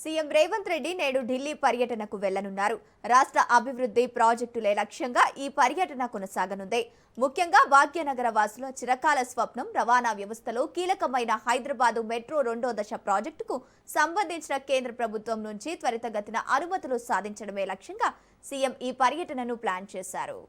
CM Revanth Reddy నేడు ఢిల్లీ పర్యటనకు వెళ్లనున్నారు. రాష్ట్ర అభివృద్ధి ప్రాజెక్టులే లక్ష్యంగా ఈ పర్యటన కొనసాగనుంది. ముఖ్యంగా భాగ్యనగర వాసుల చిరకాల స్వప్నం రవాణా వ్యవస్థలో కీలకమైన హైదరాబాద్ మెట్రో రెండో దశ ప్రాజెక్టుకు సంబంధించిన కేంద్ర ప్రభుత్వం నుంచి త్వరితగతిన అనుమతులు సాధించడమే లక్ష్యంగా సీఎం ఈ పర్యటనను ప్లాన్ చేశారు.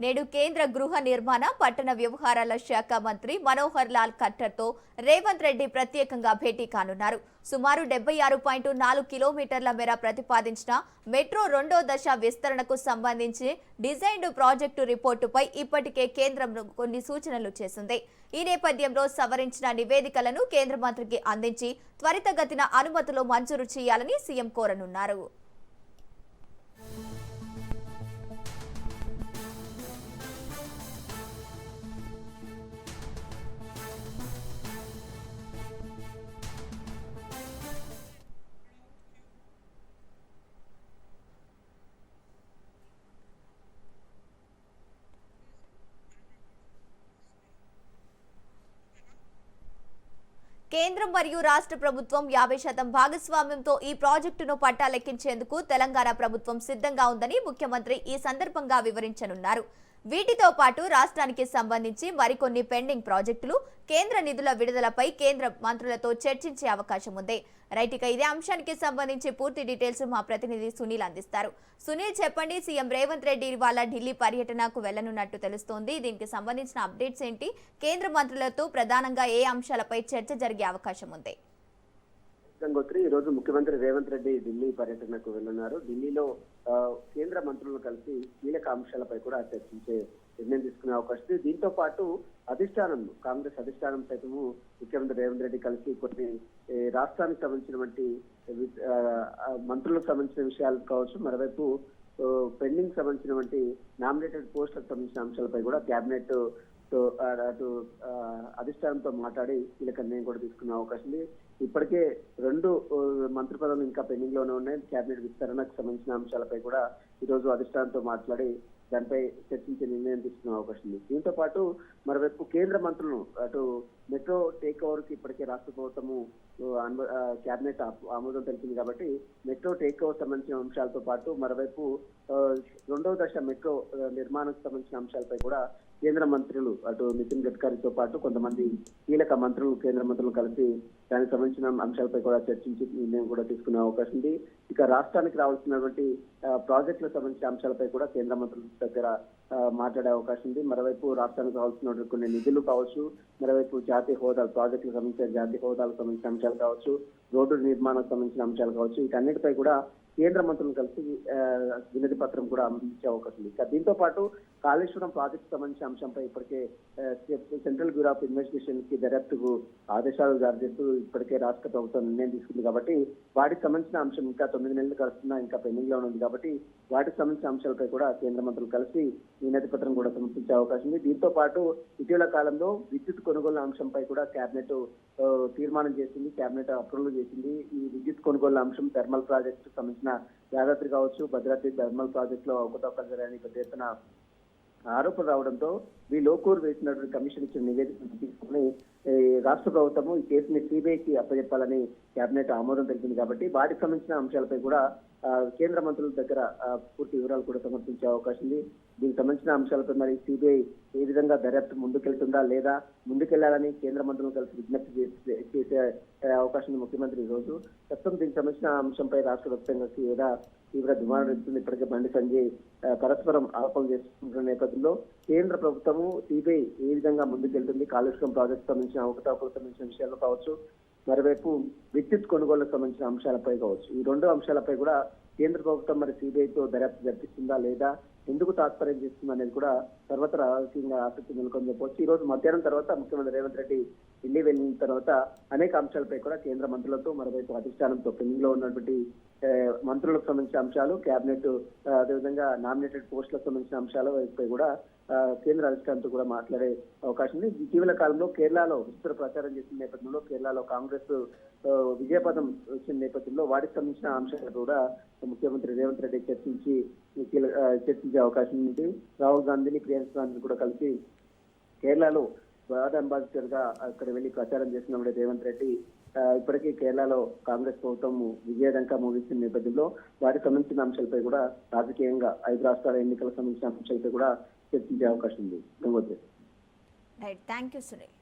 నేడు కేంద్ర గృహ నిర్మాణ పట్టణ వ్యవహారాల శాఖ మంత్రి మనోహర్ లాల్ ఖట్టర్తో రేవంత్ రెడ్డి ప్రత్యేకంగా భేటీ కానున్నారు. సుమారు 76.4 కిలోమీటర్ల మేర ప్రతిపాదించిన మెట్రో రెండో దశ విస్తరణకు సంబంధించి డిజైన్డ్ ప్రాజెక్టు రిపోర్టుపై ఇప్పటికే కేంద్రం కొన్ని సూచనలు చేసింది. ఈ నేపథ్యంలో సవరించిన నివేదికలను కేంద్ర మంత్రికి అందించి త్వరితగతిన అనుమతులు మంజూరు చేయాలని సీఎం కోరనున్నారు. కేంద్రం మరియు రాష్ట్ర ప్రభుత్వం 50% భాగస్వామ్యంతో ఈ ప్రాజెక్టును పట్టాలెక్కించేందుకు తెలంగాణ ప్రభుత్వం సిద్ధంగా ఉందని ముఖ్యమంత్రి ఈ సందర్భంగా వివరించనున్నారు. వీటితో పాటు రాష్ట్రానికి సంబంధించి మరికొన్ని పెండింగ్ ప్రాజెక్టులు కేంద్ర నిధుల విడుదలపై కేంద్ర మంత్రులతో చర్చించే అవకాశం ఉంది. రైట్, ఇక ఇదే అంశానికి సంబంధించి పూర్తి డీటెయిల్స్ మా ప్రతినిధి సునీల్ అందిస్తారు. సునీల్, చెప్పండి, సీఎం రేవంత్ రెడ్డి ఇవాళ ఢిల్లీ పర్యటనకు వెళ్లనున్నట్టు తెలుస్తోంది. దీనికి సంబంధించిన అప్డేట్స్ ఏంటి? కేంద్ర మంత్రులతో ప్రధానంగా ఏ అంశాలపై చర్చ జరిగే అవకాశం ఉంది? గంగోత్రి, ఈ రోజు ముఖ్యమంత్రి రేవంత్ రెడ్డి ఢిల్లీ పర్యటనకు వెళ్తున్నారు. ఢిల్లీలో కేంద్ర మంత్రులను కలిసి కీలక అంశాలపై కూడా చర్చించే నిర్ణయం తీసుకునే అవకాశం ఉంది. దీంతో పాటు అధిష్టానం, కాంగ్రెస్ అధిష్టానం సైతము ముఖ్యమంత్రి రేవంత్ రెడ్డి కలిసి కొన్ని రాష్ట్రానికి సంబంధించినటువంటి మంత్రులకు సంబంధించిన విషయాలు కావచ్చు, మరోవైపు పెండింగ్ సంబంధించినటువంటి నామినేటెడ్ పోస్టులకు సంబంధించిన అంశాలపై కూడా కేబినెట్ అటు అధిష్టానంతో మాట్లాడి కీలక నిర్ణయం కూడా తీసుకునే అవకాశం ఉంది. ఇప్పటికే 2 మంత్రి పదవులు ఇంకా పెండింగ్ లోనే ఉన్నాయి. కేబినెట్ విస్తరణకు సంబంధించిన అంశాలపై కూడా ఈ రోజు అధిష్టానంతో మాట్లాడి దానిపై చర్చించే నిర్ణయం తీసుకునే అవకాశం ఉంది. దీంతో పాటు మరోవైపు కేంద్ర మంత్రులను అటు మెట్రో టేక్ ఓవర్ కి ఇప్పటికే రాష్ట్ర ప్రభుత్వము కేబినెట్ ఆమోదం తెలిపింది కాబట్టి మెట్రో టేక్ ఓవర్ సంబంధించిన అంశాలతో పాటు మరోవైపు రెండవ దశ మెట్రో నిర్మాణానికి సంబంధించిన అంశాలపై కూడా కేంద్ర మంత్రులు అటు నితిన్ గడ్కరీతో పాటు కొంతమంది కీలక మంత్రులు కేంద్ర మంత్రులు కలిసి దానికి సంబంధించిన అంశాలపై కూడా చర్చించి నిర్ణయం కూడా తీసుకునే అవకాశం ఉంది. ఇక రాష్ట్రానికి రావాల్సినటువంటి ప్రాజెక్టులకు సంబంధించిన అంశాలపై కూడా కేంద్ర మంత్రుల దగ్గర మాట్లాడే అవకాశం ఉంది. మరోవైపు రాష్ట్రానికి కావాల్సిన కొన్ని నిధులు కావచ్చు, మరోవైపు జాతీయ హోదాలు, ప్రాజెక్టులకు సంబంధించిన జాతీయ హోదాలకు సంబంధించిన అంశాలు కావచ్చు, రోడ్డు నిర్మాణానికి సంబంధించిన అంశాలు కావచ్చు, వీటన్నిటిపై కూడా కేంద్ర మంత్రులను కలిసి వినతి పత్రం కూడా అందించే అవకాశం ఉంది. దీంతో పాటు కాళేశ్వరం ప్రాజెక్టు సంబంధించిన అంశంపై ఇప్పటికే సెంట్రల్ బ్యూరో ఆఫ్ ఇన్వెస్టిగేషన్ కి దర్యాప్తుకు ఆదేశాలు జారీ చేస్తూ ఇప్పటికే రాష్ట్ర ప్రభుత్వం నిర్ణయం తీసుకుంది కాబట్టి వాటికి సంబంధించిన అంశం ఇంకా 9 నెలలు గడుస్తున్నా ఇంకా పెండింగ్ లో ఉంది కాబట్టి వాటికి సంబంధించిన అంశాలపై కూడా కేంద్ర మంత్రులు కలిసి వినతి పత్రం కూడా సమర్పించే అవకాశం ఉంది. దీంతో పాటు ఇటీవల కాలంలో విద్యుత్ కొనుగోలు అంశంపై కూడా కేబినెట్ తీర్మానం చేసింది, కేబినెట్ అప్రూవల్ చేసింది. ఈ విద్యుత్ కొనుగోలు అంశం థర్మల్ ప్రాజెక్టు సంబంధించిన యాదాద్రి కావచ్చు, భద్రాద్రి థర్మల్ ప్రాజెక్ట్ లో అవకతవకలు జరిగాయని పెద్ద ఎత్తున ఆరోపణలు రావడంతో ఈ లోకూర్ వేసినటువంటి కమిషన్ ఇచ్చిన నివేదికను తీసుకుని రాష్ట్ర ప్రభుత్వము ఈ కేసుని సిబిఐకి అప్పచెప్పాలని కేబినెట్ ఆమోదం తెలిపింది కాబట్టి వాటికి సంబంధించిన అంశాలపై కూడా కేంద్ర మంత్రుల దగ్గర పూర్తి వివరాలు కూడా సమర్పించే అవకాశం ఉంది. దీనికి సంబంధించిన అంశాలపై మరి సిబిఐ ఏ విధంగా దర్యాప్తు ముందుకెళ్తుందా లేదా ముందుకెళ్లాలని కేంద్ర మంత్రులు కలిసి విజ్ఞప్తి చేసే అవకాశం ఉంది ముఖ్యమంత్రి ఈ రోజు. ప్రస్తుతం దీనికి సంబంధించిన అంశంపై రాష్ట్ర వ్యాప్తంగా తీవ్ర దుమారం ఎత్తుంది. ఇప్పటికే బండి సంజయ్ పరస్పరం ఆరోపణలు చేసుకుంటున్న నేపథ్యంలో కేంద్ర ప్రభుత్వము సిబిఐ ఏ విధంగా ముందుకెళ్తుంది, కాళేశ్వరం ప్రాజెక్టు సంబంధించిన అవకతవకలకు సంబంధించిన విషయాల్లో కావచ్చు, మరోవైపు విద్యుత్ కొనుగోలుకు సంబంధించిన అంశాలపై కావచ్చు, ఈ 2 అంశాలపై కూడా కేంద్ర ప్రభుత్వం మరి సిబిఐతో దర్యాప్తు జరిపిస్తుందా లేదా, ఎందుకు తాత్పర్యం చేస్తుంది అనేది కూడా సర్వత్రా రాజకీయంగా ఆసక్తి నెలకొని చెప్పవచ్చు. ఈ రోజు మధ్యాహ్నం తర్వాత ముఖ్యమంత్రి రేవంత్ రెడ్డి ఢిల్లీ వెళ్ళిన తర్వాత అనేక అంశాలపై కూడా కేంద్ర మంత్రులతో మరోవైపు అధిష్టానంతో పెండింగ్ లో ఉన్నటువంటి మంత్రులకు సంబంధించిన అంశాలు, కేబినెట్ అదేవిధంగా నామినేటెడ్ పోస్టులకు సంబంధించిన అంశాలపై కూడా కేంద్ర అధిష్టానంతో కూడా మాట్లాడే అవకాశం ఉంది. ఇటీవల కాలంలో కేరళలో విస్తృత ప్రచారం చేసిన నేపథ్యంలో కేరళలో కాంగ్రెస్ విజయపథం వచ్చిన నేపథ్యంలో వాటికి సంబంధించిన అంశాలు కూడా ముఖ్యమంత్రి రేవంత్ రెడ్డి చర్చించే అవకాశం ఉంది. రాహుల్ గాంధీని, ప్రియాంక గాంధీని కూడా కలిసి కేరళలో బ్రాండ్ అంబాసిడర్ గా అక్కడ వెళ్లి ప్రచారం చేసిన రేవంత్ రెడ్డి ఇప్పటికీ కేరళలో కాంగ్రెస్ ప్రభుత్వం విజయదంకా ముగిస్తున్న నేపథ్యంలో వాటికి సంబంధించిన అంశాలపై కూడా రాజకీయంగా 5 రాష్ట్రాల ఎన్నికలకు సంబంధించిన అంశాలపై కూడా చర్చించే అవకాశం ఉంది. Right, thank you Sunil.